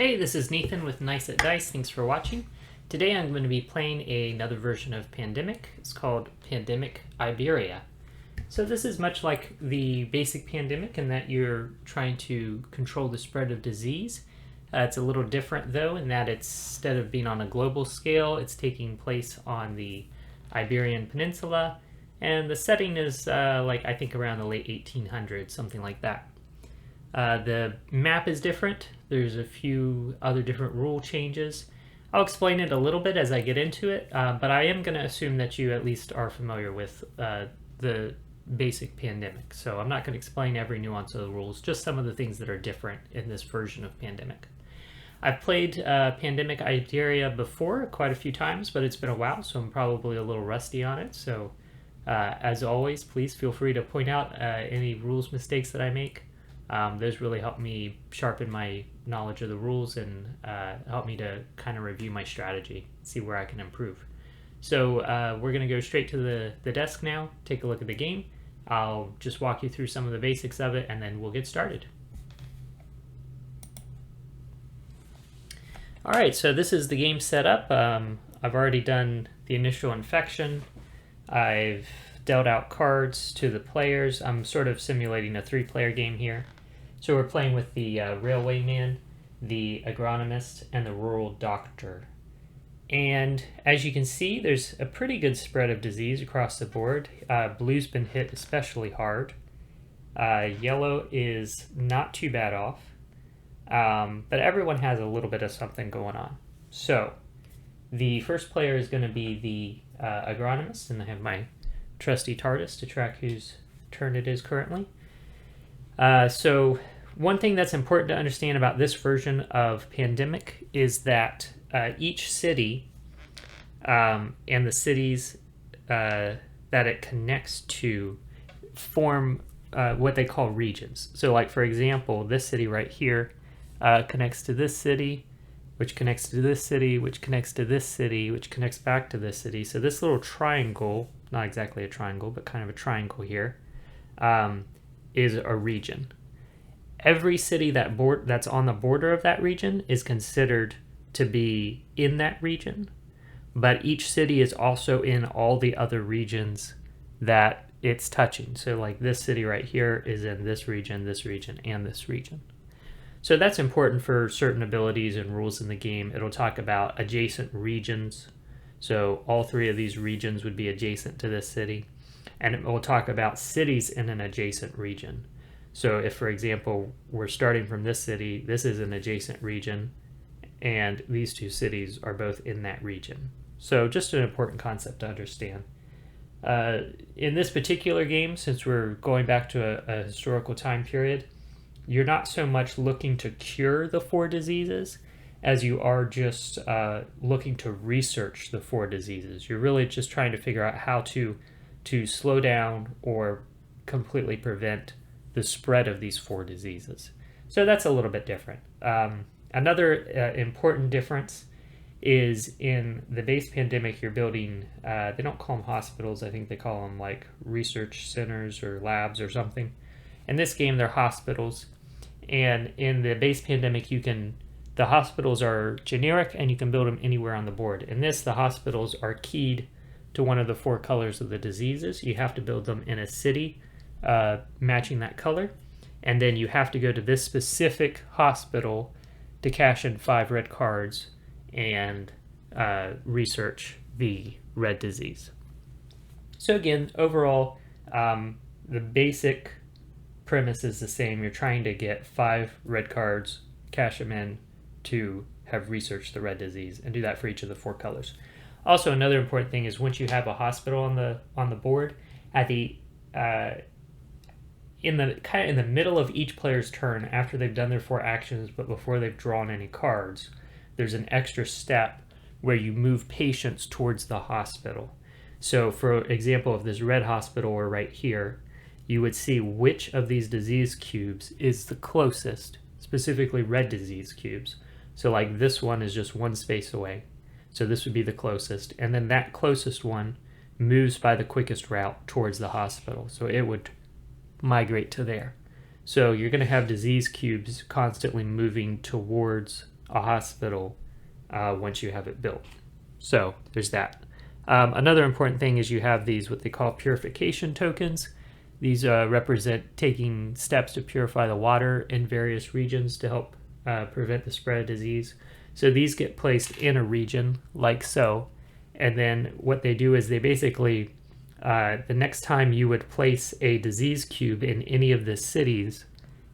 Hey, this is Nathan with Nice at Dice. Thanks for watching. Today I'm going to be playing another version of Pandemic. It's called Pandemic Iberia. So this is much like the basic Pandemic in that you're trying to control the spread of disease. It's a little different though in that instead of being on a global scale, it's taking place on the Iberian Peninsula, and the setting is I think around the late 1800s, something like that. The map is different. There's a few other different rule changes. I'll explain it a little bit as I get into it, but I am going to assume that you at least are familiar with the basic Pandemic. So I'm not going to explain every nuance of the rules, just some of the things that are different in this version of Pandemic. I've played Pandemic Iberia before quite a few times, but it's been a while, so I'm probably a little rusty on it. So as always, please feel free to point out any rules mistakes that I make. Those really help me sharpen my knowledge of the rules and help me to kind of review my strategy, see where I can improve. So we're going to go straight to the desk now, take a look at the game. I'll just walk you through some of the basics of it, and then we'll get started. All right, so this is the game set up. I've already done the initial infection. I've dealt out cards to the players. I'm sort of simulating a 3-player game here. So we're playing with the railwayman, the agronomist, and the rural doctor. And as you can see, there's a pretty good spread of disease across the board. Blue's been hit especially hard. Yellow is not too bad off. But everyone has a little bit of something going on. So the first player is going to be the agronomist, and I have my trusty TARDIS to track whose turn it is currently. So one thing that's important to understand about this version of Pandemic is that each city and the cities that it connects to form what they call regions. So like, for example, this city right here connects to this city, which connects to this city, which connects to this city, which connects back to this city. So this little triangle, not exactly a triangle, but kind of a triangle here, is a region. Every city that's on the border of that region is considered to be in that region, but each city is also in all the other regions that it's touching. So like this city right here is in this region, and this region. So that's important for certain abilities and rules in the game. It'll talk about adjacent regions. So all 3 of these regions would be adjacent to this city. And it will talk about cities in an adjacent region. So if, for example, we're starting from this city, this is an adjacent region, and these 2 cities are both in that region. So just an important concept to understand. In this particular game, since we're going back to a historical time period, you're not so much looking to cure the 4 diseases as you are just looking to research the 4 diseases. You're really just trying to figure out how to slow down or completely prevent the spread of these 4 diseases. So that's a little bit different. Another important difference is in the base Pandemic, you're building, they don't call them hospitals, I think they call them like research centers or labs or something. In this game, they're hospitals. And in the base Pandemic, the hospitals are generic and you can build them anywhere on the board. In this, the hospitals are keyed to one of the 4 colors of the diseases. You have to build them in a city matching that color, and then you have to go to this specific hospital to cash in 5 red cards and research the red disease. So again, overall, the basic premise is the same. You're trying to get 5 red cards, cash them in to have researched the red disease, and do that for each of the 4 colors. Also, another important thing is once you have a hospital on the board, at the in the middle of each player's turn, after they've done their 4 actions but before they've drawn any cards, there's an extra step where you move patients towards the hospital. So for example, if this red hospital were right here, you would see which of these disease cubes is the closest, specifically red disease cubes. So like this one is just 1 space away. So this would be the closest. And then that closest one moves by the quickest route towards the hospital. So it would migrate to there. So you're going to have disease cubes constantly moving towards a hospital once you have it built. So there's that. Another important thing is you have these, what they call purification tokens. These represent taking steps to purify the water in various regions to help prevent the spread of disease. So these get placed in a region like so. And then what they do is they basically, the next time you would place a disease cube in any of the cities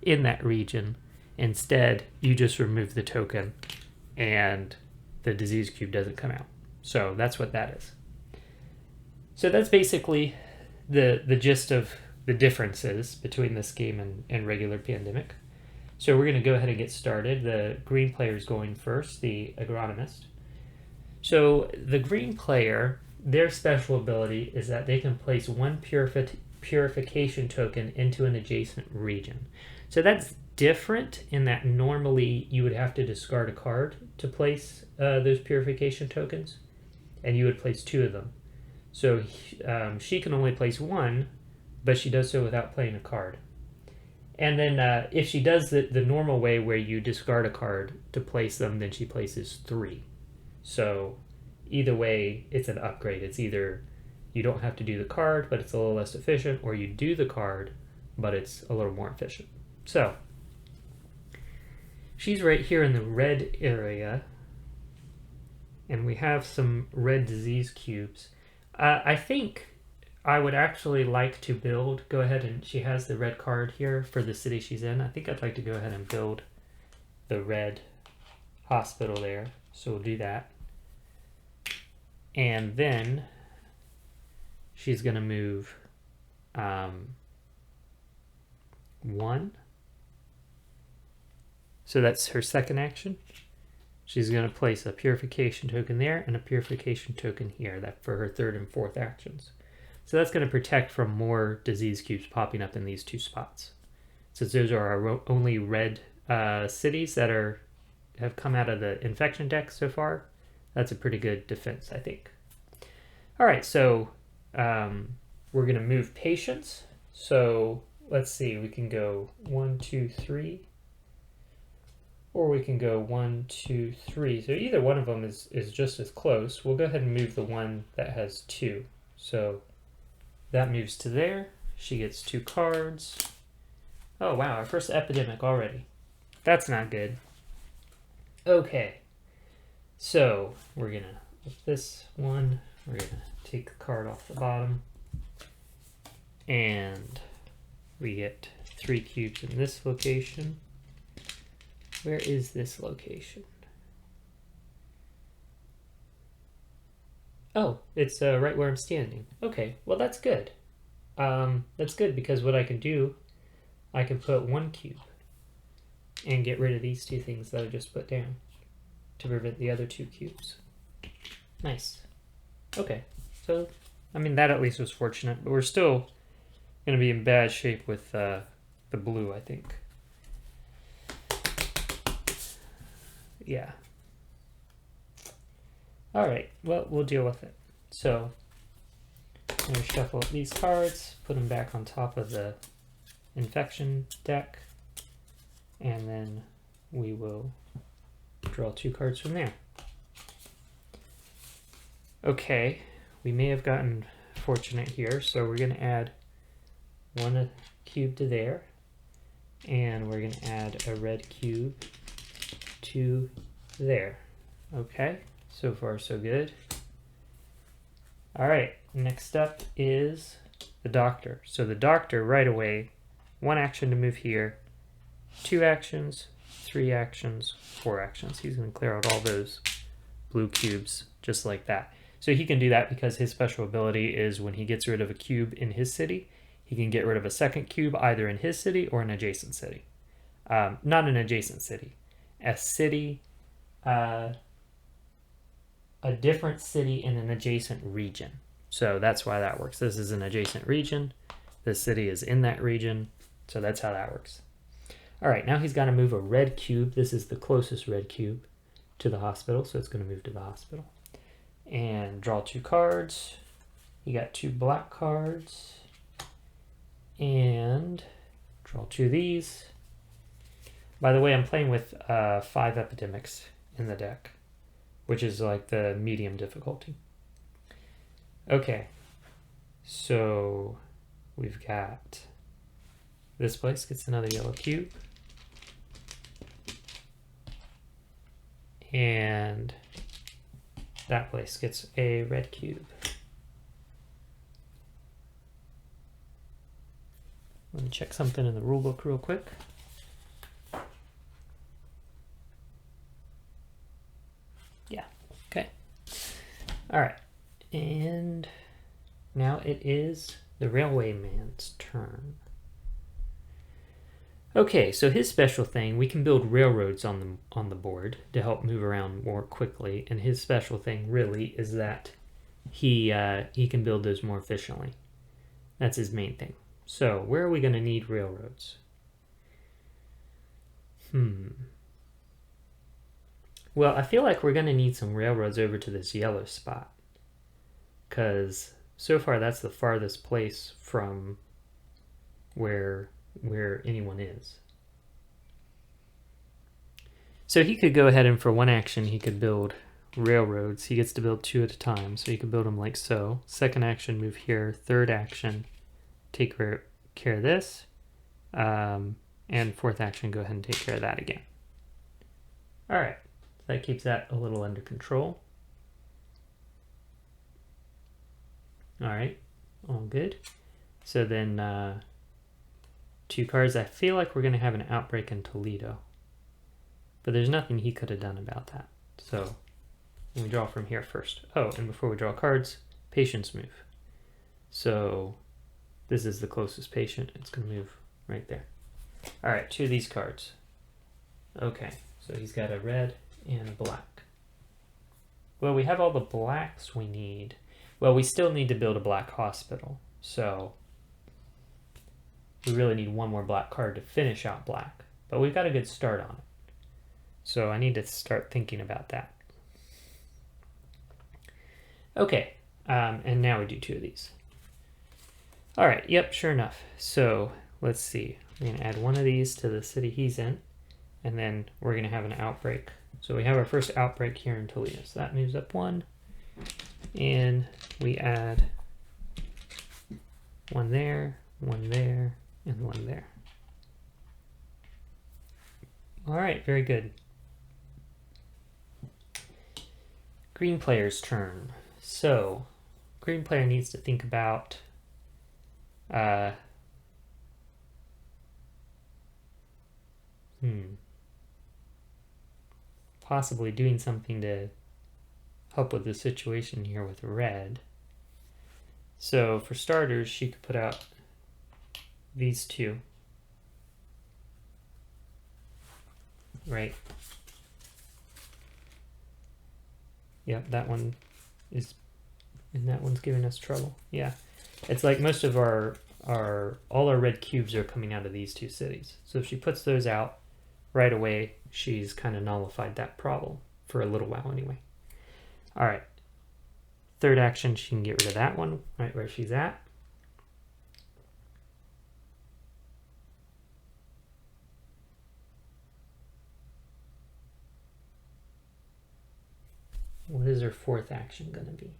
in that region, instead you just remove the token and the disease cube doesn't come out. So that's what that is. So that's basically the gist of the differences between this game and regular Pandemic. So we're going to go ahead and get started. The green player is going first, the agronomist. So the green player, their special ability is that they can place one purification token into an adjacent region. So that's different in that normally you would have to discard a card to place those purification tokens, and you would place 2 of them. So she can only place 1, but she does so without playing a card. And then if she does the normal way where you discard a card to place them, then she places 3. So either way, it's an upgrade. It's either you don't have to do the card, but it's a little less efficient, or you do the card, but it's a little more efficient. So she's right here in the red area, and we have some red disease cubes. I think I would actually like to go ahead and she has the red card here for the city she's in. I think I'd like to go ahead and build the red hospital there. So we'll do that. And then she's going to move 1. So that's her second action. She's going to place a purification token there and a purification token here, that for her third and fourth actions. So that's going to protect from more disease cubes popping up in these 2 spots. Since those are our only red cities that have come out of the infection deck so far, that's a pretty good defense, I think. All right, so we're going to move patients. So let's see, we can go 1, 2, 3. Or we can go 1, 2, 3. So either one of them is just as close. We'll go ahead and move the one that has 2. So that moves to there. She gets 2 cards. Oh wow, our first epidemic already. That's not good. Okay. So we're gonna, with this one, we're gonna take the card off the bottom. And we get 3 cubes in this location. Where is this location? Oh, it's right where I'm standing. Okay, well that's good. That's good because what I can do, I can put 1 cube and get rid of these 2 things that I just put down to prevent the other 2 cubes. Nice. Okay, so I mean that at least was fortunate, but we're still going to be in bad shape with the blue, I think. Yeah. All right, well, we'll deal with it. So I'm going to shuffle up these cards, put them back on top of the infection deck, and then we will draw 2 cards from there. Okay, we may have gotten fortunate here, so we're going to add 1 cube to there, and we're going to add a red cube to there. Okay, so far so good. All right, next up is the doctor. So the doctor right away, 1 action to move here, 2 actions, 3 actions, 4 actions. He's going to clear out all those blue cubes just like that. So he can do that because his special ability is when he gets rid of a cube in his city, he can get rid of a second cube either in his city or an adjacent city. Not an adjacent city. A city, a different city in an adjacent region. So that's why that works. This is an adjacent region. This city is in that region. So that's how that works. All right, now he's got to move a red cube. This is the closest red cube to the hospital, so it's going to move to the hospital. And draw 2 cards. He got 2 black cards. And draw 2 of these. By the way, I'm playing with 5 epidemics in the deck, which is like the medium difficulty. Okay, so we've got this place gets another yellow cube. And that place gets a red cube. Let me check something in the rulebook real quick. Yeah, okay. All right, and now it is the railway man's turn. Okay, so his special thing, we can build railroads on the board to help move around more quickly, and his special thing really is that he can build those more efficiently. That's his main thing. So where are we going to need railroads? Well, I feel like we're going to need some railroads over to this yellow spot, because so far that's the farthest place from where anyone is. So he could go ahead and for one action he could build railroads. He gets to build 2 at a time, so he could build them like so. Second action, move here. Third action, take care of this. And fourth action, go ahead and take care of that again. Alright, that keeps that a little under control. Alright, all good. So then 2 cards. I feel like we're going to have an outbreak in Toledo. But there's nothing he could have done about that. So we draw from here first. Oh, and before we draw cards, patience move. So this is the closest patient. It's going to move right there. All right, 2 of these cards. Okay, so he's got a red and a black. Well, we have all the blacks we need. Well, we still need to build a black hospital. So we really need 1 more black card to finish out black. But we've got a good start on it. So I need to start thinking about that. Okay, and now we do 2 of these. All right, yep, sure enough. So let's see. We're going to add 1 of these to the city he's in, and then we're going to have an outbreak. So we have our first outbreak here in Toledo. So that moves up 1, and we add 1 there, 1 there, and 1 there. All right, very good. Green player's turn. So, green player needs to think about possibly doing something to help with the situation here with red. So, for starters, she could put out these 2. Right? Yep, that one is, and that one's giving us trouble. Yeah, it's like most of all our red cubes are coming out of these 2 cities. So if she puts those out right away, she's kind of nullified that problem for a little while anyway. All right, third action, she can get rid of that one right where she's at. What is her fourth action going to be?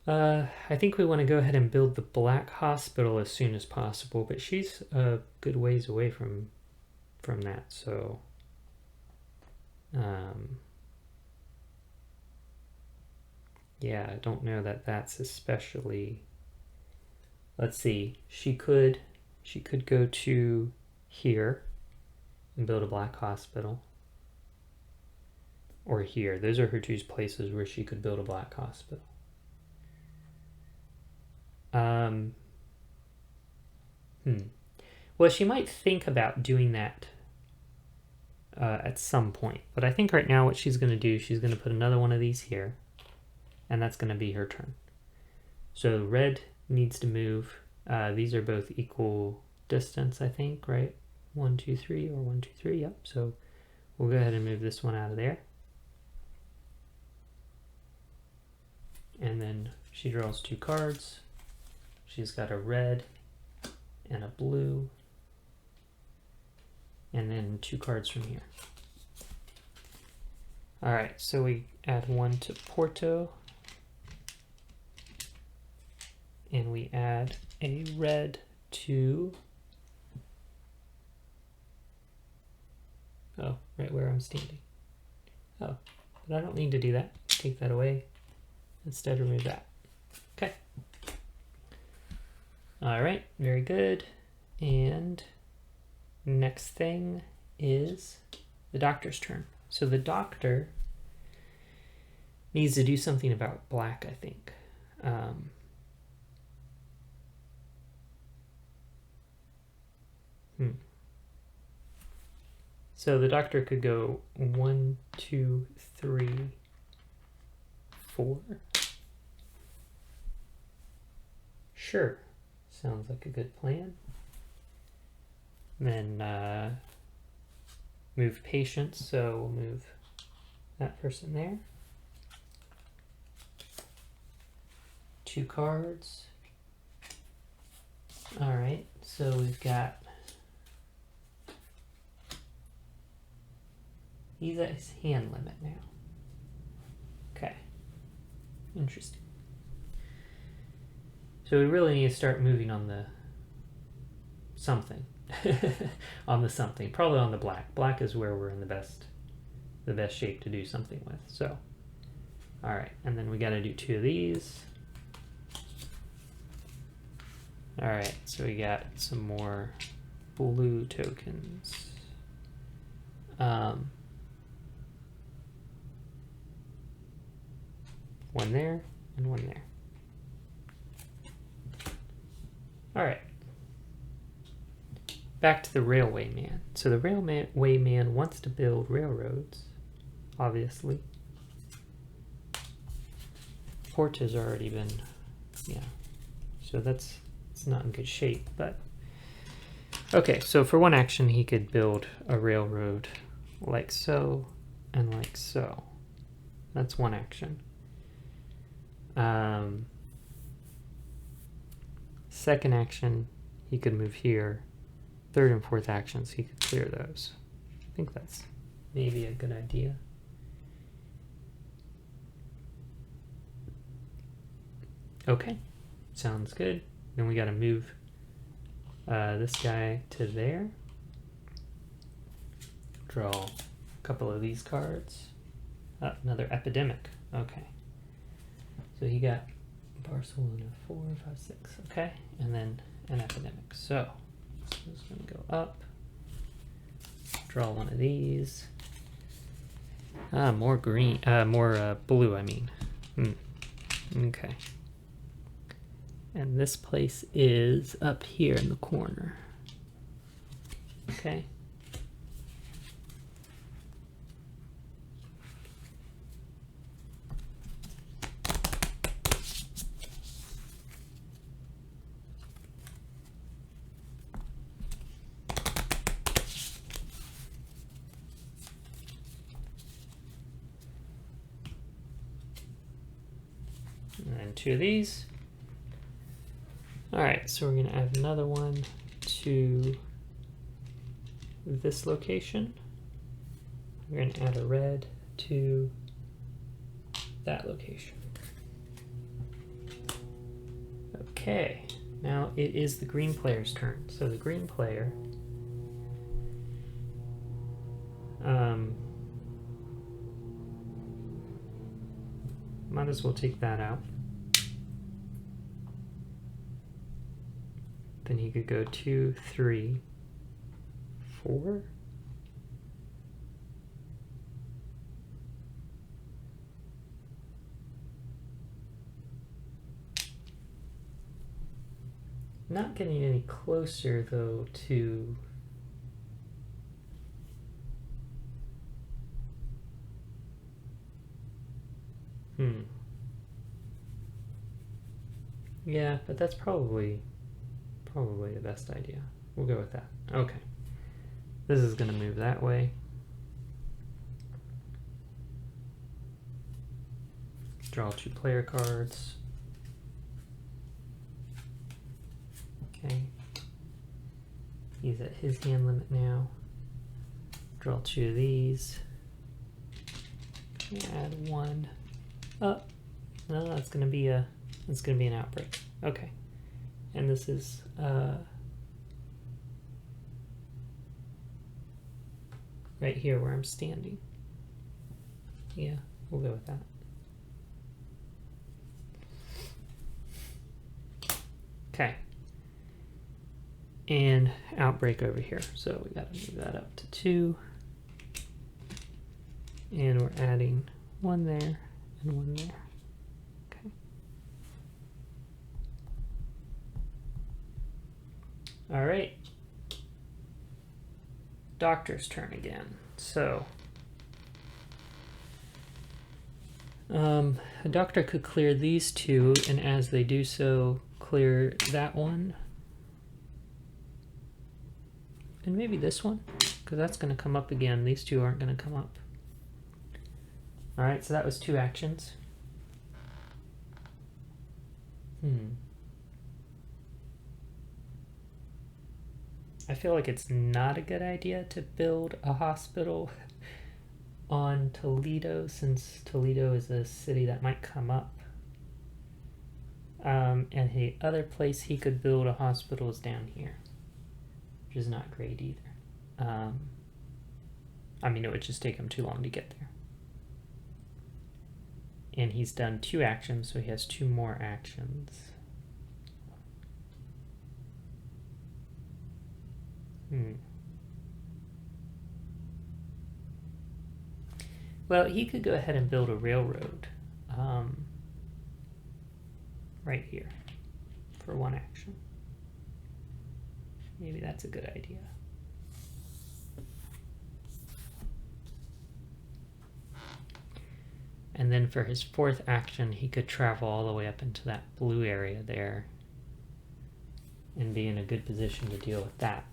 I think we want to go ahead and build the black hospital as soon as possible, but she's a good ways away from that, so yeah, I don't know that that's especially. Let's see. She could go to here and build a black hospital. Or here. Those are her 2 places where she could build a black hospital. Well, she might think about doing that at some point. But I think right now what she's going to do, she's going to put another one of these here. And that's going to be her turn. So red needs to move. These are both equal distance, I think, right? 1, 2, 3, or 1, 2, 3. Yep. So we'll go ahead and move this one out of there. And then she draws 2 cards. She's got a red and a blue. And then 2 cards from here. All right, so we add 1 to Porto. And we add a red to, oh, right where I'm standing. Oh, but I don't need to do that. Take that away. Instead, remove that. Okay. All right, very good. And next thing is the doctor's turn. So the doctor needs to do something about black, I think. So the doctor could go 1, 2, 3, 4. Sure, sounds like a good plan. And then move patients, so we'll move that person there. 2 cards. All right, so we've got, he's at his hand limit now. Okay, interesting. So we really need to start moving on the something. On the something, probably on the black. Black is where we're in the best shape to do something with. So, all right, and then we got to do 2 of these. All right, so we got some more blue tokens. One there and one there. All right. Back to the railway man. So the railway man wants to build railroads, obviously. Port has already been, yeah. So it's not in good shape, but okay. So for one action, he could build a railroad like so and like so. That's one action. Second action, he could move here. Third and fourth actions, he could clear those. I think that's maybe a good idea. Okay, sounds good. Then we got to move this guy to there. Draw a couple of these cards. Another Epidemic. Okay. So he got Barcelona 4, 5, 6. Okay, and then an Epidemic. So this is going to go up. Draw one of these. More green. More blue. I mean. Okay. And this place is up here in the corner. Okay. And then 2 of these. All right, so we're going to add another one to this location. We're going to add a red to that location. Okay, now it is the green player's turn. So the green player might as well take that out. Then he could go 2, 3, 4. Not getting any closer though to yeah, but that's probably the best idea. We'll go with that. Okay. This is going to move that way. Draw 2 player cards. Okay. He's at his hand limit now. Draw 2 of these. Add one. Oh, no, that's gonna be an outbreak. Okay, and this is right here where I'm standing. Yeah, we'll go with that. Okay. And outbreak over here. So we gotta move that up to 2. And we're adding 1 there and 1 there. Okay. All right. Doctor's turn again. So a doctor could clear these 2, and as they do so, clear that one. And maybe this one, because that's going to come up again. These 2 aren't going to come up. All right, so that was 2 actions. I feel like it's not a good idea to build a hospital on Toledo, since Toledo is a city that might come up. And the other place he could build a hospital is down here, which is not great either. I mean, it would just take him too long to get there. And he's done 2 actions, so he has 2 more actions. Well, he could go ahead and build a railroad right here for 1 action. Maybe that's a good idea. And then for his 4th action, he could travel all the way up into that blue area there and be in a good position to deal with that.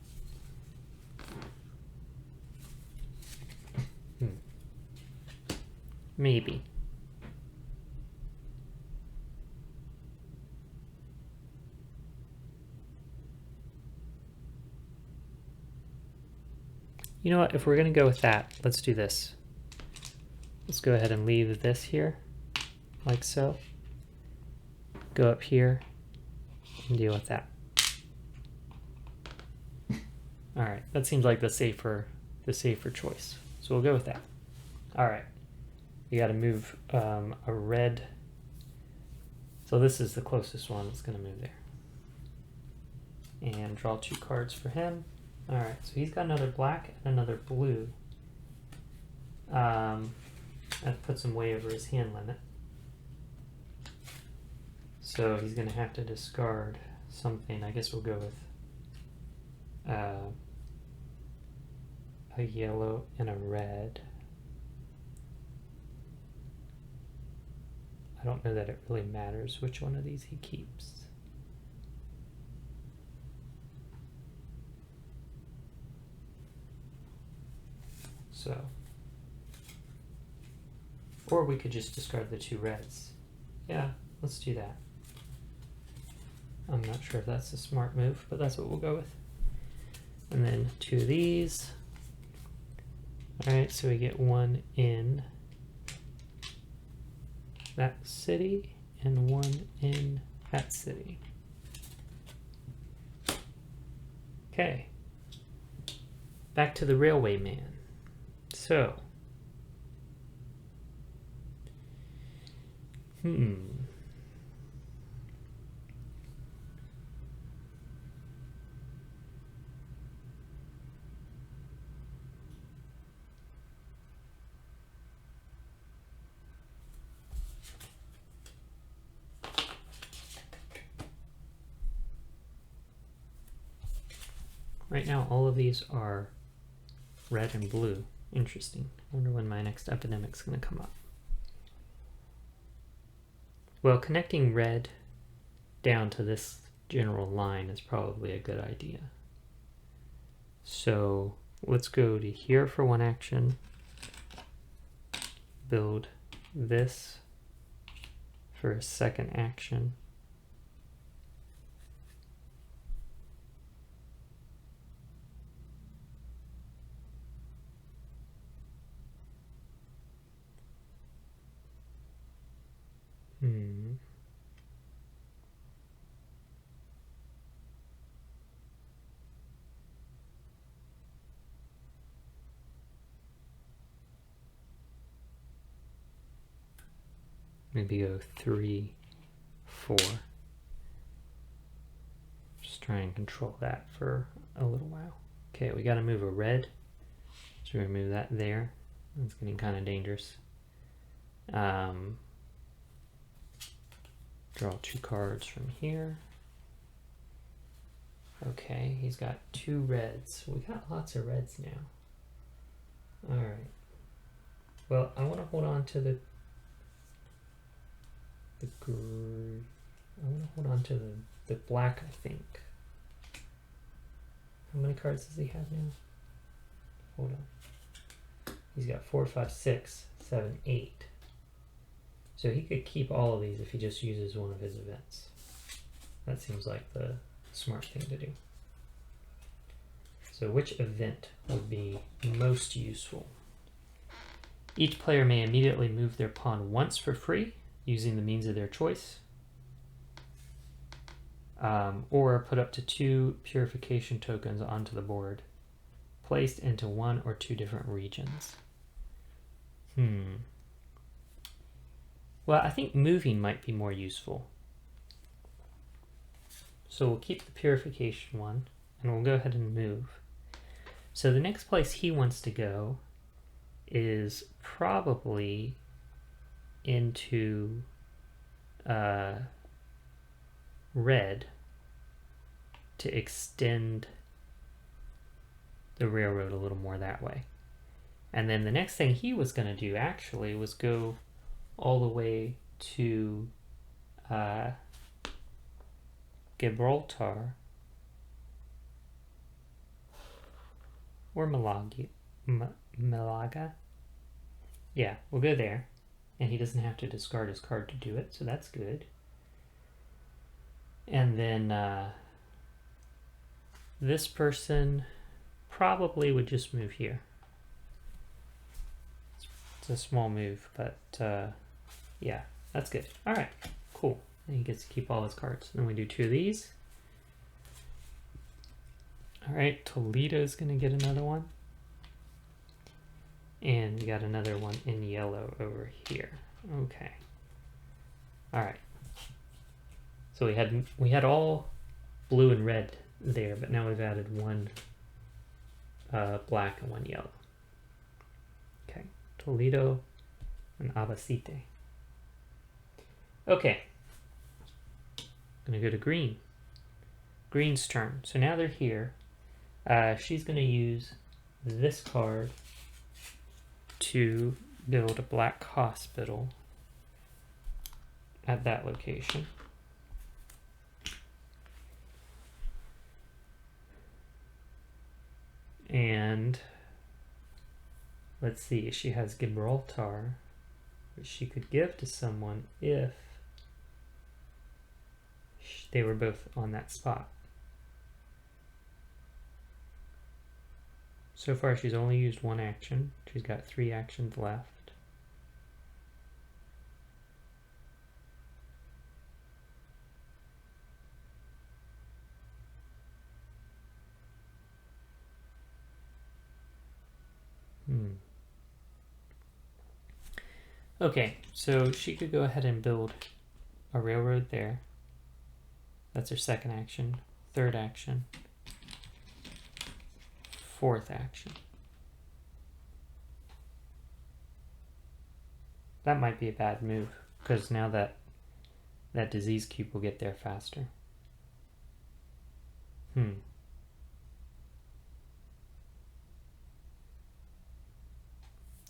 Maybe. You know what, if we're going to go with that, let's do this. Let's go ahead and leave this here, like so. Go up here and deal with that. All right, that seems like the safer choice. So we'll go with that. All right, you got to move a red. So this is the closest one that's going to move there. And draw 2 cards for him. All right, so he's got another black and another blue. That puts him way over his hand limit. So he's going to have to discard something. I guess we'll go with a yellow and a red. I don't know that it really matters which one of these he keeps. So, or we could just discard the 2 reds. Yeah, let's do that. I'm not sure if that's a smart move, but that's what we'll go with. And then 2 of these. All right, so we get 1 in that city and 1 in that city. Okay, back to the railway man. So, right now all of these are red and blue. Interesting. I wonder when my next epidemic's going to come up. Well, connecting red down to this general line is probably a good idea. So let's go to here for 1 action. Build this for a 2nd action. Maybe go 3, 4. Just try and control that for a little while. Okay, we got to move a red. So we move that there. It's getting kind of dangerous. Draw 2 cards from here. Okay, he's got 2 reds. We got lots of reds now. Alright. Well, I want to hold on to the black, I think. How many cards does he have now? Hold on. He's got 4, 5, 6, 7, 8. So he could keep all of these if he just uses one of his events. That seems like the smart thing to do. So which event would be most useful? Each player may immediately move their pawn once for free using the means of their choice. Or put up to 2 purification tokens onto the board, placed into 1 or 2 different regions. Well, I think moving might be more useful. So we'll keep the purification one, and we'll go ahead and move. So the next place he wants to go is probably into red to extend the railroad a little more that way. And then the next thing he was going to do actually was go all the way to Gibraltar or Malaga. Yeah, we'll go there. And he doesn't have to discard his card to do it, so that's good. And then this person probably would just move here. It's a small move, but yeah, that's good. All right, cool. And he gets to keep all his cards. Then we do 2 of these. All right, Toledo's gonna get another one. And we got another one in yellow over here. Okay. All right. So we had all blue and red there, but now we've added 1 black and 1 yellow. Okay. Toledo and Albacete. Okay. Gonna go to green. Green's turn. So now they're here. She's gonna use this card to build a black hospital at that location. And let's see, she has Gibraltar, which she could give to someone if they were both on that spot. So far she's only used 1 action. She's got 3 actions left. Okay, so she could go ahead and build a railroad there. That's her 2nd action, 3rd action, 4th action. That might be a bad move, because now that disease cube will get there faster.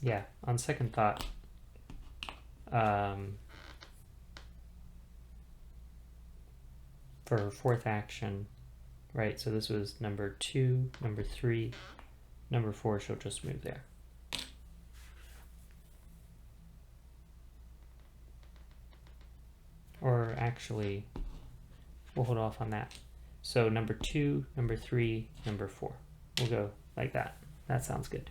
Yeah, on second thought, for 4th action, right, so this was number 2, number 3, number 4, she'll just move there. Or actually, we'll hold off on that. So number 2, number 3, number 4. We'll go like that. That sounds good.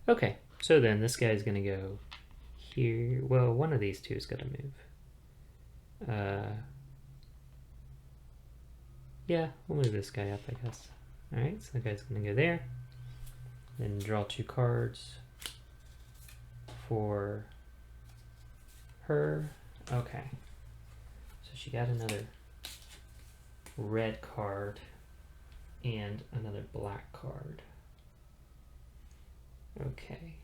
Okay, so then this guy's gonna go here. Well, one of these two is gonna move. Yeah, we'll move this guy up, I guess. Alright, so the guy's gonna go there. Then draw 2 cards for her. Okay. So she got another red card and another black card. Okay.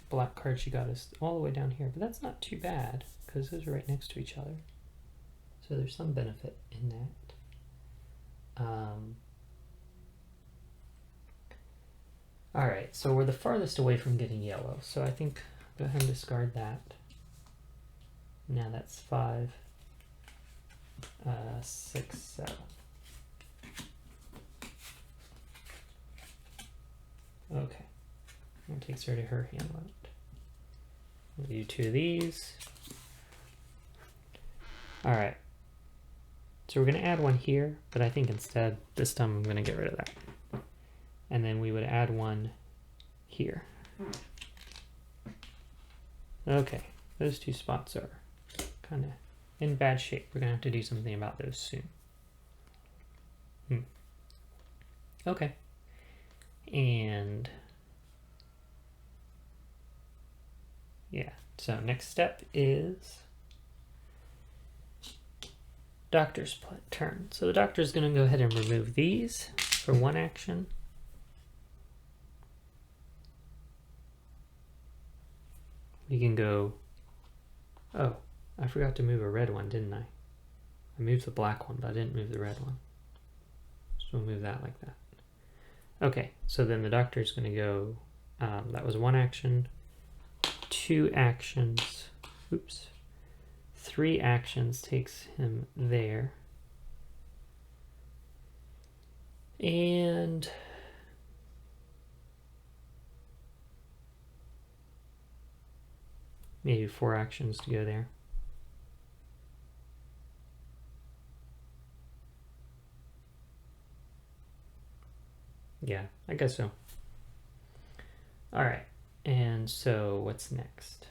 Black card she got us all the way down here, but that's not too bad because those are right next to each other. So there's some benefit in that. All right, so we're the farthest away from getting yellow. So I think go ahead and discard that. Now that's 5, 6, 7. Okay, that takes her to her hand limit. We'll do 2 of these. All right, so we're gonna add 1 here, but I think instead this time I'm gonna get rid of that. And then we would add 1 here. Okay, those 2 spots are kind of in bad shape. We're gonna have to do something about those soon. Okay. And yeah, so next step is doctor's turn. So the doctor's gonna go ahead and remove these for 1 action. We can go, oh, I forgot to move a red one, didn't I? I moved the black one, but I didn't move the red one. So we'll move that like that. Okay, so then the doctor's gonna go, that was 1 action, 2 actions, oops, 3 actions takes him there. And maybe 4 actions to go there. Yeah, I guess so. All right, and so what's next?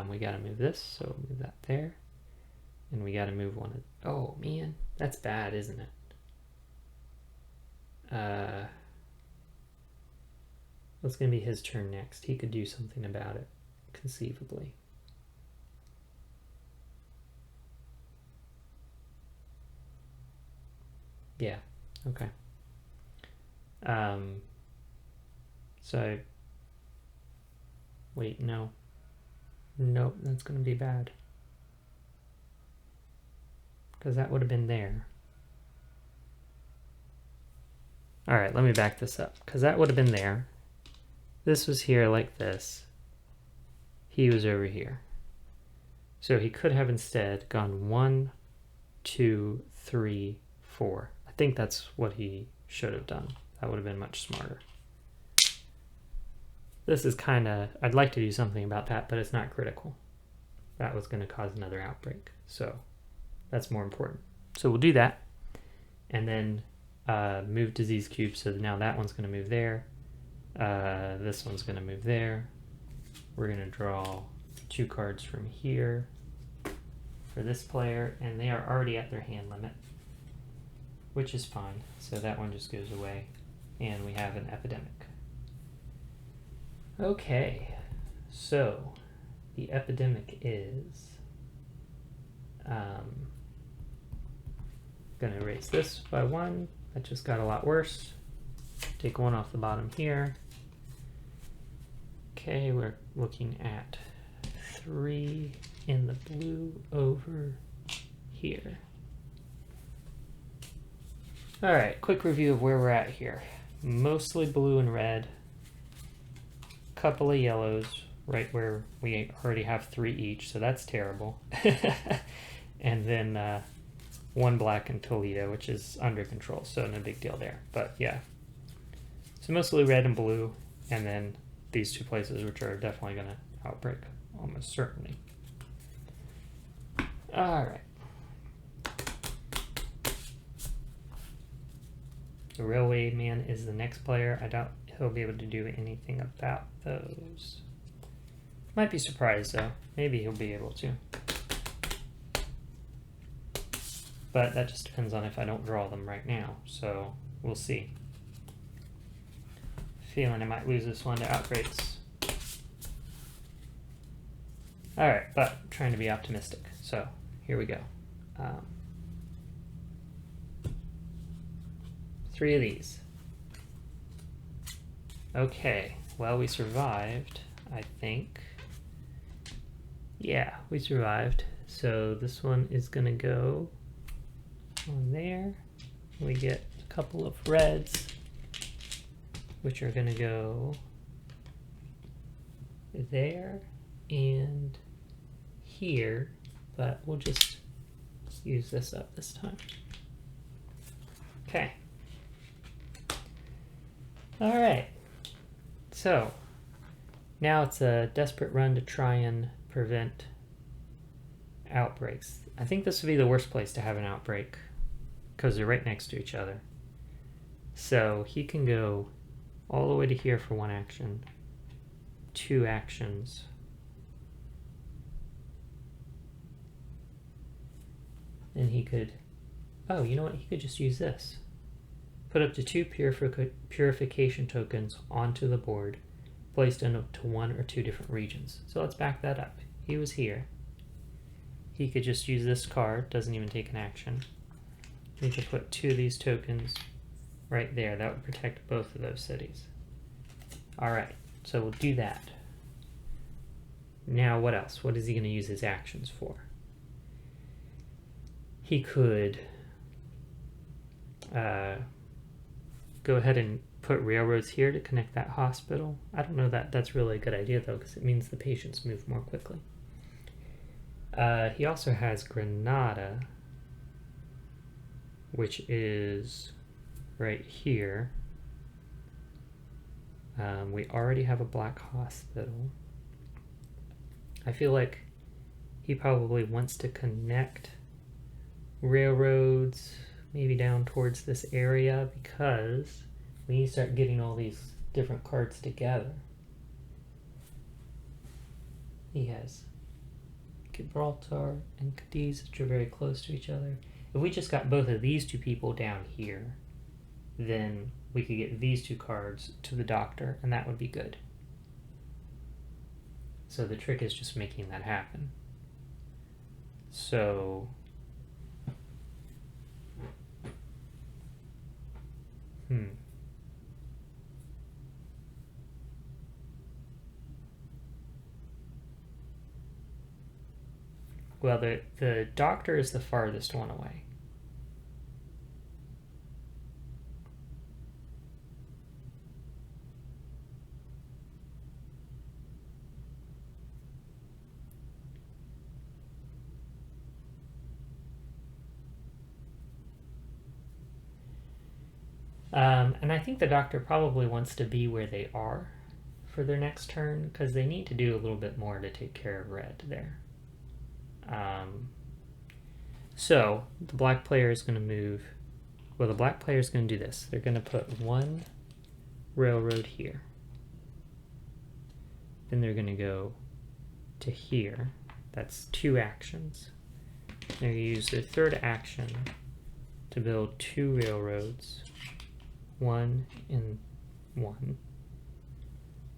We gotta move this, so move that there. And we gotta move 1 of, oh man, that's bad, isn't it? It's gonna be his turn next. He could do something about it, conceivably. Yeah, okay. So, wait, no. Nope, that's gonna be bad. Because that would have been there. All right, let me back this up. Because that would have been there. This was here like this. He was over here. So he could have instead gone 1, 2, 3, 4. I think that's what he should have done. That would have been much smarter. This is kind of, I'd like to do something about that, but it's not critical. That was going to cause another outbreak. So that's more important. So we'll do that. And then move disease cube. So now that one's going to move there. This one's going to move there. We're going to draw 2 cards from here for this player. And they are already at their hand limit, which is fine. So that one just goes away. And we have an epidemic. Okay, so the epidemic is gonna erase this by 1. That just got a lot worse. Take 1 off the bottom here. Okay, we're looking at 3 in the blue over here. All right, quick review of where we're at here. Mostly blue and red. Couple of yellows right where we already have 3 each, so that's terrible. And then 1 black in Toledo, which is under control, so no big deal there. But yeah, so mostly red and blue, and then these 2 places which are definitely going to outbreak, almost certainly. All right. The Railway Man is the next player. I doubt he'll be able to do anything about those. Might be surprised though. Maybe he'll be able to. But that just depends on if I don't draw them right now. So we'll see. Feeling I might lose this one to outbreaks. All right, but I'm trying to be optimistic. So here we go. 3 of these. Okay, well, we survived, I think. Yeah, we survived. So this one is gonna go on there. We get a couple of reds, which are gonna go there and here, but we'll just use this up this time. Okay. All right. So now it's a desperate run to try and prevent outbreaks. I think this would be the worst place to have an outbreak because they're right next to each other. So he can go all the way to here for 1 action, 2 actions. And he could, oh, you know what? He could just use this. Put up to 2 purification tokens onto the board, placed into 1 or 2 different regions. So let's back that up. He was here. He could just use this card, doesn't even take an action. He could put 2 of these tokens right there. That would protect both of those cities. All right, so we'll do that. Now what else? What is he going to use his actions for? He could go ahead and put railroads here to connect that hospital. I don't know that that's really a good idea though, because it means the patients move more quickly. He also has Granada, which is right here. We already have a black hospital. I feel like he probably wants to connect railroads maybe down towards this area, because we need to start getting all these different cards together. He has Gibraltar and Cadiz, which are very close to each other. If we just got both of these 2 people down here, then we could get these 2 cards to the doctor, and that would be good. So the trick is just making that happen. So well, the doctor is the farthest one away. And I think the doctor probably wants to be where they are for their next turn, because they need to do a little bit more to take care of red there. So the black player is going to move. Well, the black player is going to do this. They're going to put 1 railroad here. Then they're going to go to here. That's 2 actions. They're going to use their 3rd action to build 2 railroads. 1 and 1.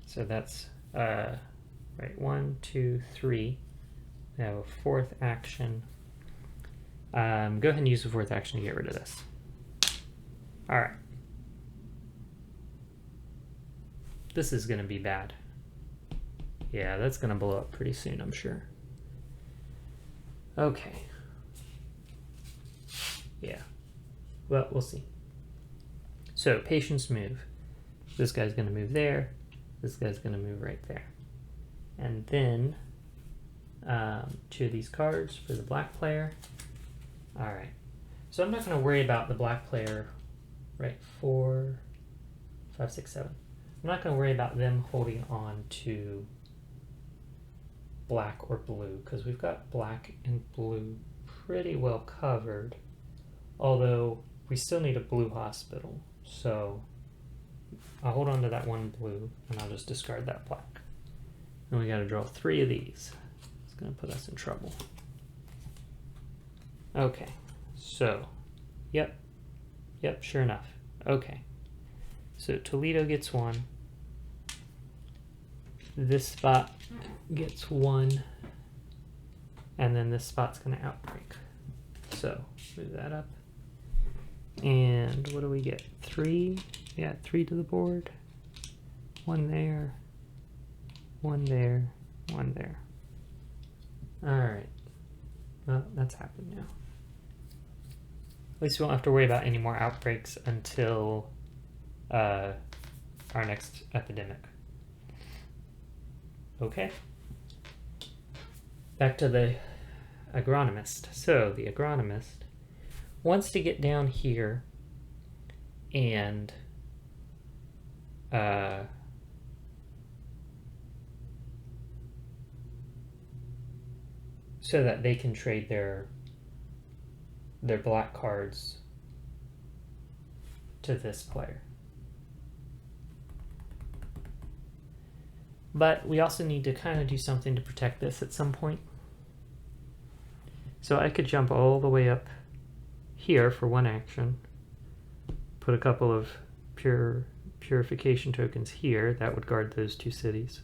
So that's right, 1, 2, 3. We have a 4th action. Go ahead and use the 4th action to get rid of this. All right. This is going to be bad. Yeah, that's going to blow up pretty soon, I'm sure. Okay. Yeah. Well, we'll see. So, patients move. This guy's going to move there. This guy's going to move right there. And then 2 of these cards for the black player. All right. So I'm not going to worry about the black player, right? 4, 5, 6, 7. I'm not going to worry about them holding on to black or blue, because we've got black and blue pretty well covered. Although we still need a blue hospital. So I'll hold on to that 1 blue, and I'll just discard that black. And we got to draw 3 of these. It's going to put us in trouble. Okay, so, yep, sure enough. Okay, so Toledo gets 1. This spot gets 1. and then this spot's going to outbreak. So move that up. And what do we get? 3? Yeah, 3 to the board. 1 there. 1 there. 1 there. Alright. Well, that's happened now. At least we won't have to worry about any more outbreaks until our next epidemic. Okay. Back to the agronomist. So the agronomist wants to get down here and so that they can trade their black cards to this player. But we also need to kind of do something to protect this at some point. So I could jump all the way up here for 1 action, put a couple of purification tokens here, that would guard those 2 cities,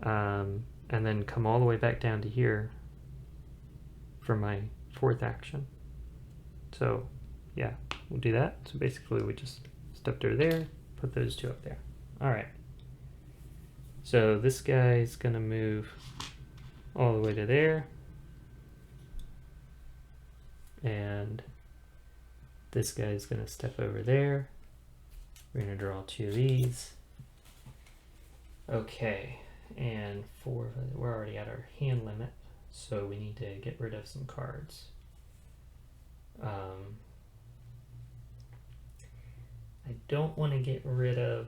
and then come all the way back down to here for my 4th action. So yeah, we'll do that. So basically we just stepped over there, put those 2 up there. All right. So this guy's gonna move all the way to there. And this guy's gonna step over there. We're gonna draw 2 of these. Okay, and we're already at our hand limit, so we need to get rid of some cards. I don't want to get rid of.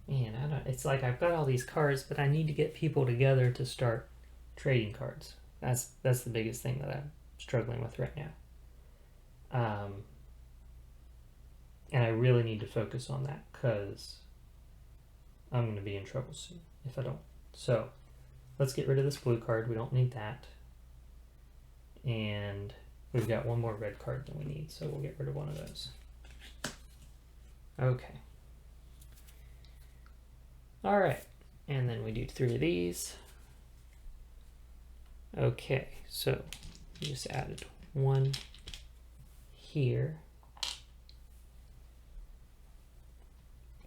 Man, it's like I've got all these cards, but I need to get people together to start trading cards. That's the biggest thing that I'm struggling with right now. And I really need to focus on that because I'm going to be in trouble soon if I don't. So let's get rid of this blue card. We don't need that. And we've got 1 more red card than we need, so we'll get rid of 1 of those. Okay. All right, and then we do 3 of these. Okay, so we just added 1 here,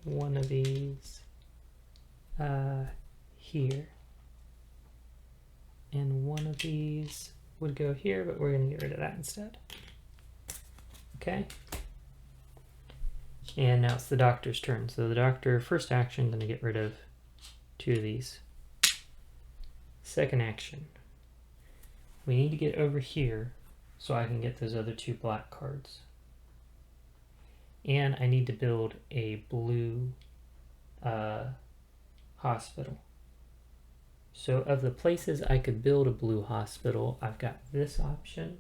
1 of these here, and 1 of these would go here, but we're going to get rid of that instead. Okay. And now it's the doctor's turn. So the doctor, first action, going to get rid of 2 of these. Second action, we need to get over here so I can get those other 2 black cards. And I need to build a blue hospital. So of the places I could build a blue hospital, I've got this option.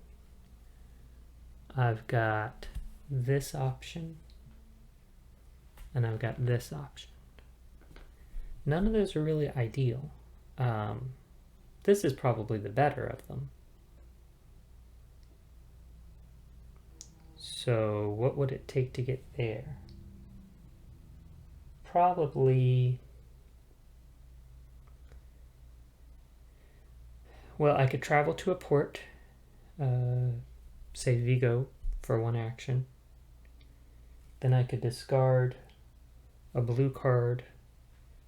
I've got this option. And I've got this option. None of those are really ideal. This is probably the better of them. So what would it take to get there? Probably, well, I could travel to a port, say Vigo, for 1 action. Then I could discard a blue card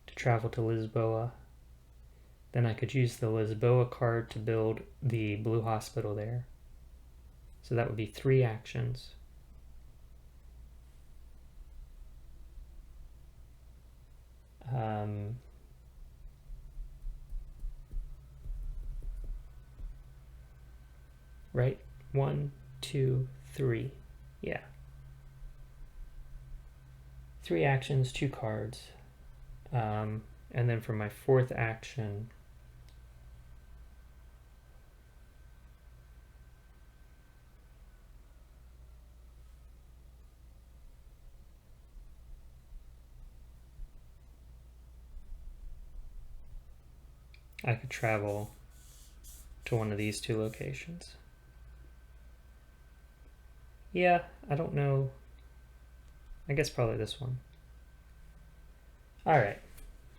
to travel to Lisboa. Then I could use the Lisboa card to build the blue hospital there. So that would be 3 actions. Right? 1, 2, 3. Yeah. 3 actions, 2 cards. And then for my 4th action, I could travel to one of these 2 locations. Yeah, I don't know. I guess probably this one. Alright.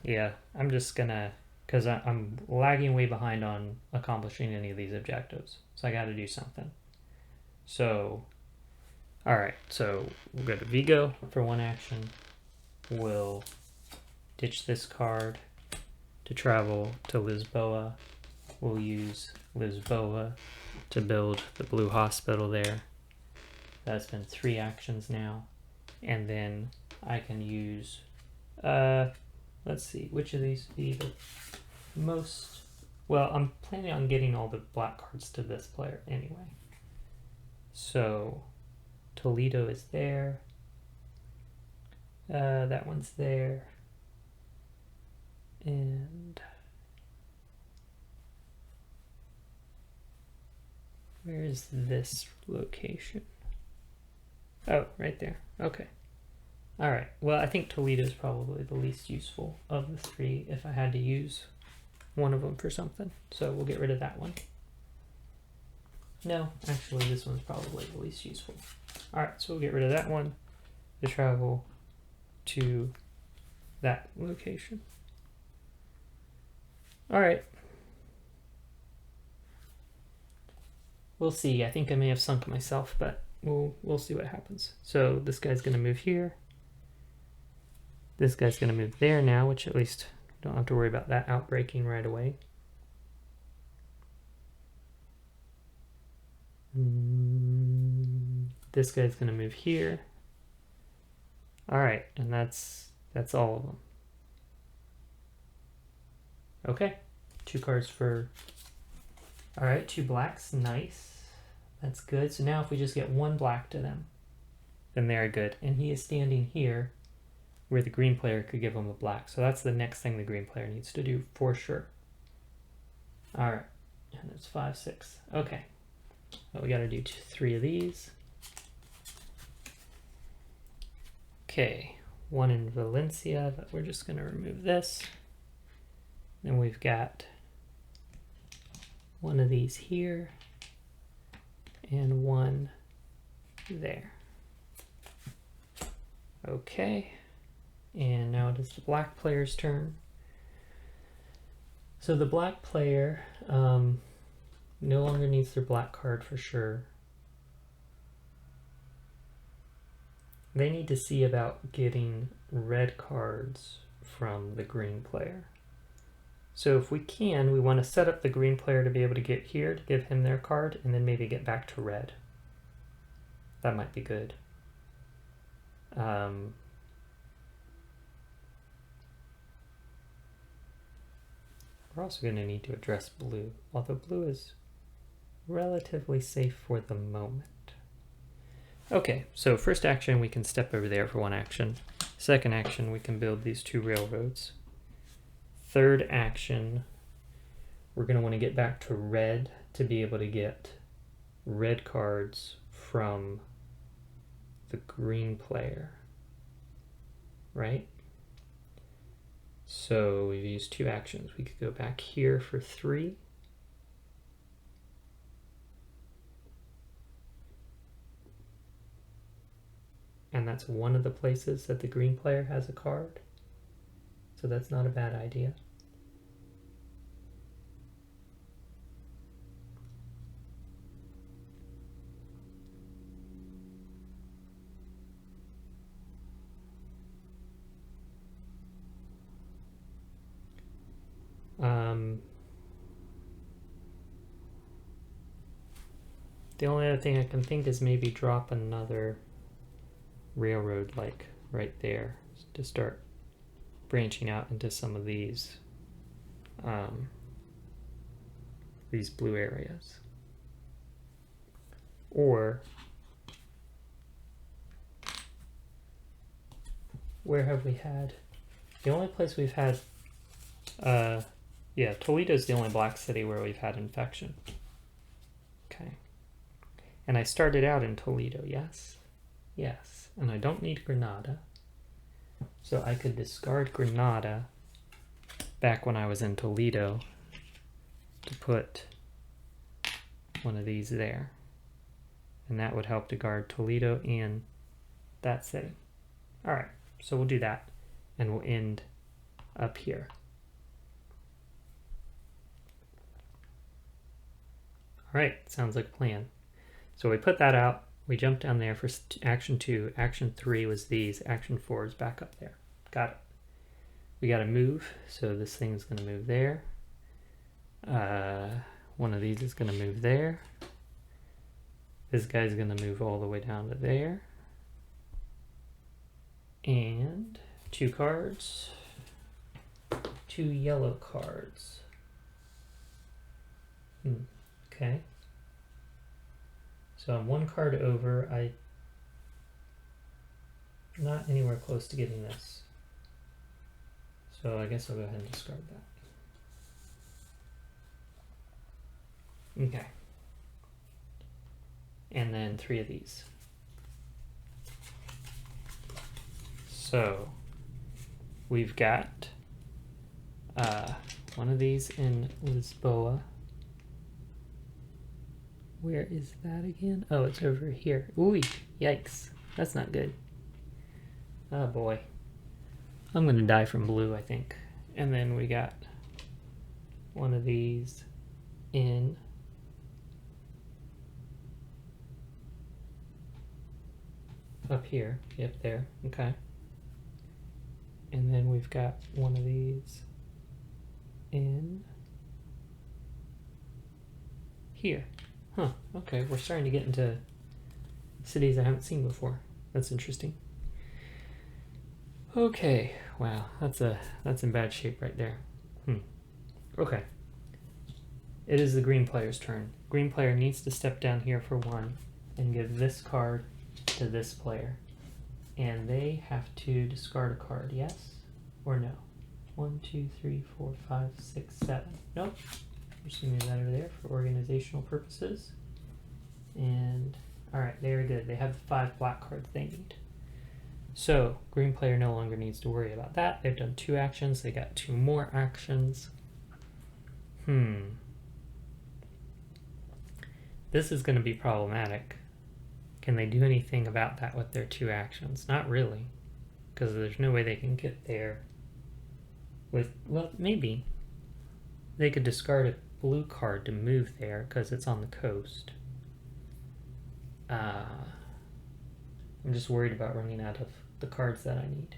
Yeah, I'm just gonna because I'm lagging way behind on accomplishing any of these objectives. So I got to do something. So, all right. So we'll go to Vigo for one action. We'll ditch this card to travel to Lisboa. We'll use Lisboa to build the blue hospital there. That's been 3 actions now. And then I can use, let's see, which of these be the most, well, I'm planning on getting all the black cards to this player anyway. So Toledo is there. That one's there. And where is this location? Oh, right there. Okay. All right. Well, I think Toledo is probably the least useful of the 3 if I had to use one of them for something. So we'll get rid of that one. No, actually, this one's probably the least useful. All right, so we'll get rid of that one to travel to that location. All right. We'll see. I think I may have sunk myself, but we'll see what happens. So this guy's going to move here. This guy's going to move there now, which at least don't have to worry about that outbreaking right away. This guy's going to move here. All right, and that's all of them. Okay, 2 cards for, all right, 2 blacks, nice. That's good. So now if we just get 1 black to them, then they're good. And he is standing here where the green player could give him a black. So that's the next thing the green player needs to do for sure. All right, and it's 5, 6. Okay, well, we got to do 3 of these. Okay, 1 in Valencia, but we're just going to remove this. Then we've got 1 of these here and 1 there. Okay, and now it is the black player's turn. So the black player no longer needs their black card for sure. They need to see about getting red cards from the green player. So if we can, we want to set up the green player to be able to get here to give him their card and then maybe get back to red. That might be good. We're also going to need to address blue, although blue is relatively safe for the moment. Okay, so first action, we can step over there for 1 action. Second action, we can build these 2 railroads. Third action, we're going to want to get back to red to be able to get red cards from the green player, right? So we've used 2 actions. We could go back here for 3. And that's one of the places that the green player has a card. So that's not a bad idea. The only other thing I can think is maybe drop another railroad like right there to start branching out into some of these blue areas. Or where have we had, the only place we've had, yeah, Toledo's the only black city where we've had infection. Okay. And I started out in Toledo, yes? Yes. And I don't need Granada. So I could discard Granada back when I was in Toledo to put one of these there. And that would help to guard Toledo and that city. All right, so we'll do that. And we'll end up here. Alright, sounds like a plan. So we put that out. We jumped down there for action 2. Action 3 was these. Action 4 is back up there. Got it. We got to move. So this thing's going to move there. One of these is going to move there. This guy's going to move all the way down to there. And 2 cards. 2 yellow cards. Okay. So I'm 1 card over. I'm not anywhere close to getting this. So I guess I'll go ahead and discard that. Okay. And then 3 of these. So we've got one of these in Lisboa. Where is that again? Oh, it's over here. Ooh, yikes. That's not good. Oh boy. I'm gonna die from blue, I think. And then we got one of these in up here. Yep, there. Okay. And then we've got one of these in here. Huh, okay, we're starting to get into cities I haven't seen before. That's interesting. Okay, wow, that's in bad shape right there. Okay. It is the green player's turn. Green player needs to step down here for 1 and give this card to this player. And they have to discard a card, yes or no? 1, 2, 3, 4, 5, 6, 7. Nope. Just move that over there for organizational purposes. And alright, very good. They have the 5 black cards they need. So green player no longer needs to worry about that. They've done 2 actions. They got 2 more actions. This is going to be problematic. Can they do anything about that with their 2 actions? Not really, because there's no way they can get there with, well, maybe. They could discard a blue card to move there because it's on the coast. I'm just worried about running out of the cards that I need.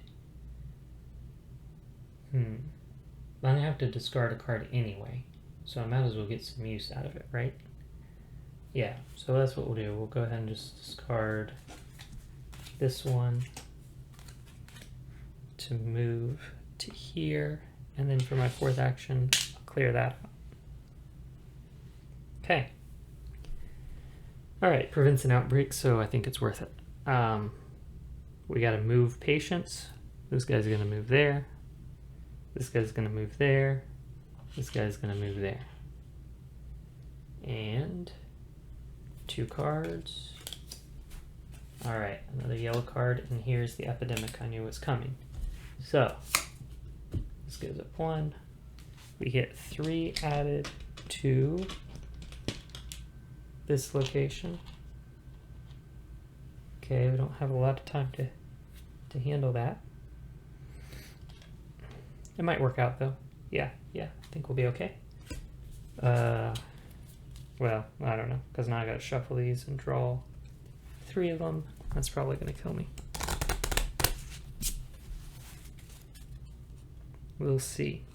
But I have to discard a card anyway, so I might as well get some use out of it, right? Yeah, so that's what we'll do. We'll go ahead and just discard this one to move to here, and then for my 4th action, I'll clear that out. Okay. Alright, prevents an outbreak, so I think it's worth it. We gotta move patients. This guy's gonna move there. This guy's gonna move there. This guy's gonna move there. And 2 cards. Alright, another yellow card, and here's the Epidemic I knew was coming. So, this goes up 1. We get 3 added to this location. Okay, we don't have a lot of time to handle that. It might work out though. Yeah, I think we'll be okay. Well, I don't know, because now I gotta shuffle these and draw 3 of them. That's probably gonna kill me. We'll see.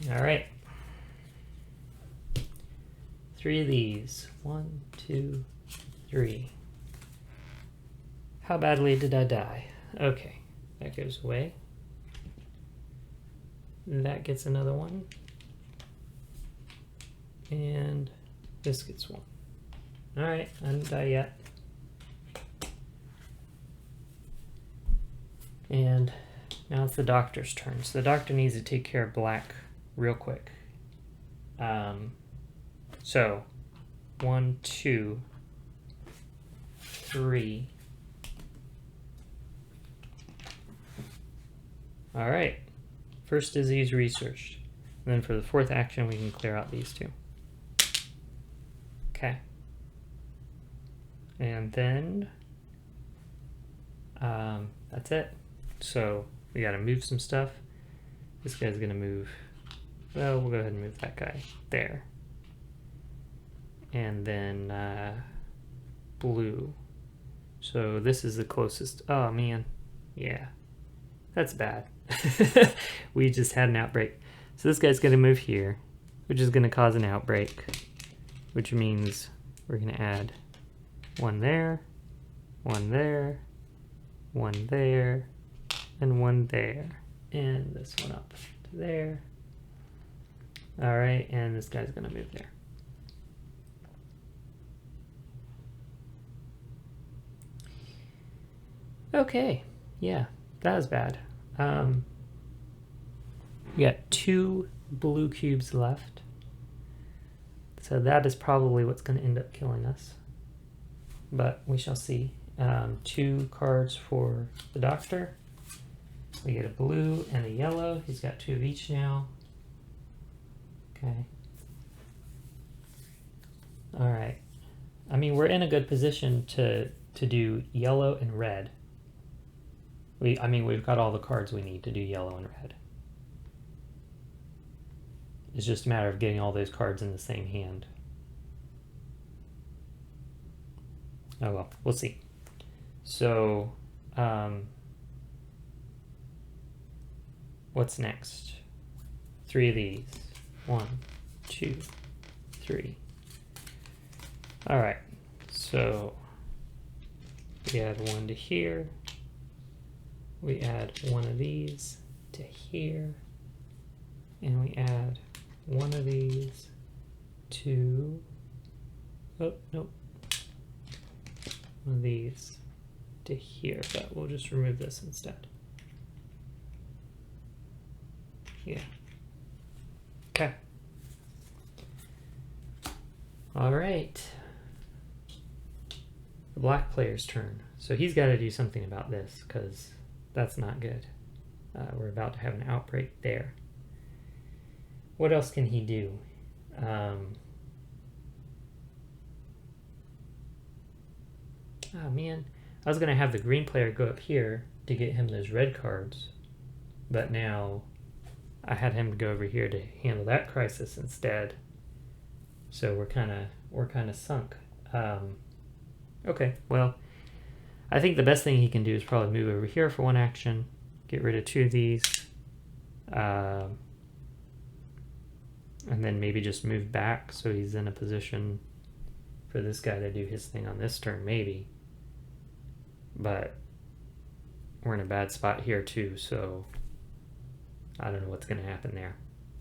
All right. 3 of these. 1, 2, 3. How badly did I die? Okay, that goes away. That gets another one. And this gets 1. All right, I didn't die yet. And now it's the doctor's turn. So the doctor needs to take care of black real quick. So 1, 2, 3. All right. First disease researched. And then for the fourth action, we can clear out these two. Okay. And then that's it. So we got to move some stuff. This guy's going to move. Well, we'll go ahead and move that guy there. And then blue. So this is the closest. Oh, man. Yeah. That's bad. We just had an outbreak. So this guy's going to move here, which is going to cause an outbreak, which means we're going to add one there, one there, one there, and one there. And this one up to there. All right, and this guy's going to move there. Okay, yeah, that was bad. We got 2 blue cubes left. So that is probably what's going to end up killing us. But we shall see. 2 cards for the doctor. We get a blue and a yellow. He's got 2 of each now. Okay. All right. I mean, we're in a good position to do yellow and red. We've got all the cards we need to do yellow and red. It's just a matter of getting all those cards in the same hand. Oh well, we'll see. So, what's next? 3 of these. 1, 2, 3. All right, so we add 1 to here. We add 1 of these to here. And we add 1 of these to, oh, nope. 1 of these to here, but we'll just remove this instead. Yeah. Okay. All right. The black player's turn. So he's got to do something about this because that's not good. We're about to have an outbreak there. What else can he do? Oh man, I was going to have the green player go up here to get him those red cards, but now I had him go over here to handle that crisis instead. So we're kind of sunk. Okay, well, I think the best thing he can do is probably move over here for 1 action, get rid of 2 of these, and then maybe just move back so he's in a position for this guy to do his thing on this turn, maybe. But we're in a bad spot here too, so I don't know what's going to happen there.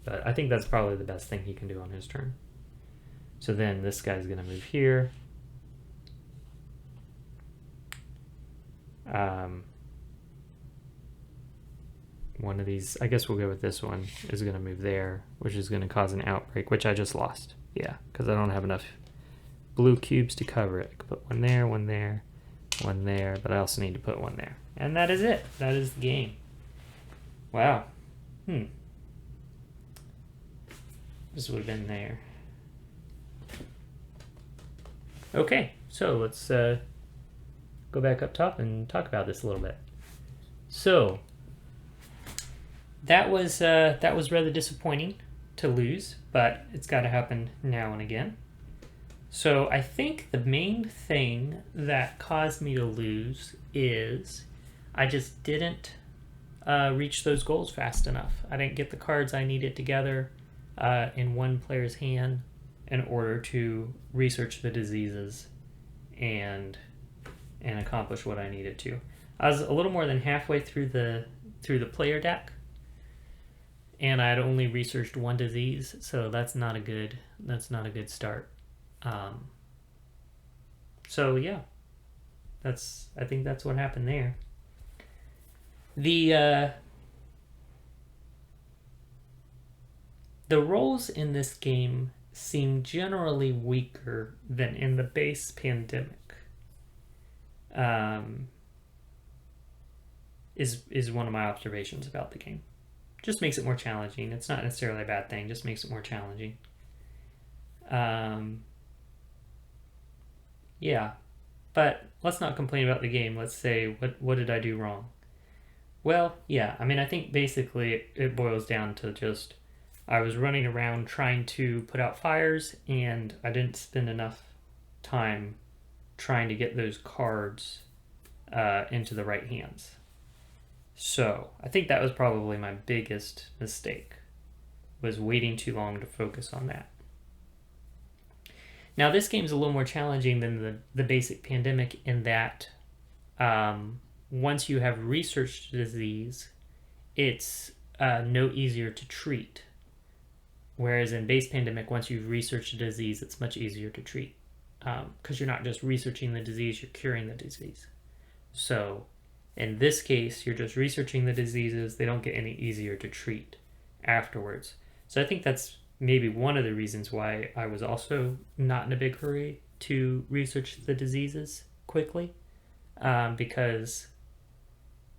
But I think that's probably the best thing he can do on his turn. So then this guy's going to move here. One of these, I guess we'll go with this one, is going to move there, which is going to cause an outbreak, which I just lost. Yeah, because I don't have enough blue cubes to cover it. I could put 1 there, 1 there, 1 there, but I also need to put 1 there. And that is it. That is the game. Wow. This would have been there. Okay, so let's go back up top and talk about this a little bit. So that was rather disappointing to lose, but it's got to happen now and again. So I think the main thing that caused me to lose is I just didn't reach those goals fast enough. I didn't get the cards I needed together in one player's hand in order to research the diseases and accomplish what I needed to. I was a little more than halfway through the player deck, and I had only researched 1 disease, so that's not a good start. So yeah, I think that's what happened there. The roles in this game seem generally weaker than in the base Pandemic. Is one of my observations about the game. Just makes it more challenging. It's not necessarily a bad thing, just makes it more challenging. Yeah, but let's not complain about the game. Let's say, what did I do wrong? Well, yeah, I mean, I think basically it boils down to just I was running around trying to put out fires, and I didn't spend enough time trying to get those cards into the right hands. So I think that was probably my biggest mistake, was waiting too long to focus on that. Now this game's a little more challenging than the basic Pandemic in that once you have researched the disease, it's no easier to treat. Whereas in base Pandemic, once you've researched a disease, it's much easier to treat because you're not just researching the disease, you're curing the disease. So in this case, you're just researching the diseases. They don't get any easier to treat afterwards. So I think that's maybe one of the reasons why I was also not in a big hurry to research the diseases quickly, because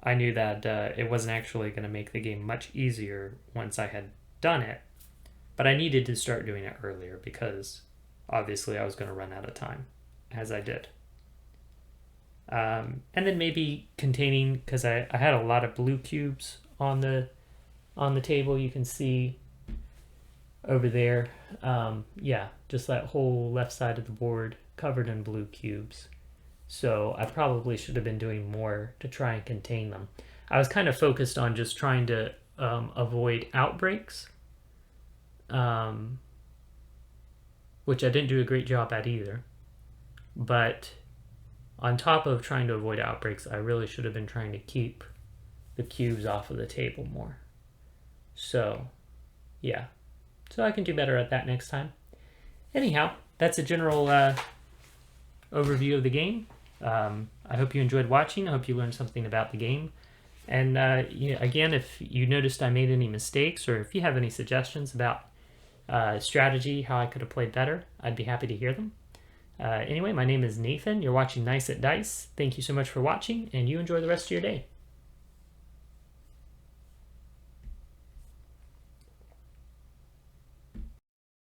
I knew that it wasn't actually going to make the game much easier once I had done it. But I needed to start doing it earlier because obviously I was going to run out of time, as I did. And then maybe containing, because I had a lot of blue cubes on the table. You can see over there, yeah, just that whole left side of the board covered in blue cubes. So I probably should have been doing more to try and contain them. I was kind of focused on just trying to avoid outbreaks, which I didn't do a great job at either. But on top of trying to avoid outbreaks, I really should have been trying to keep the cubes off of the table more. So, yeah. So I can do better at that next time. Anyhow, that's a general overview of the game. I hope you enjoyed watching. I hope you learned something about the game. And again, if you noticed I made any mistakes, or if you have any suggestions about strategy, how I could have played better, I'd be happy to hear them. Anyway, my name is Nathan. You're watching Nice at Dice. Thank you so much for watching, and you enjoy the rest of your day.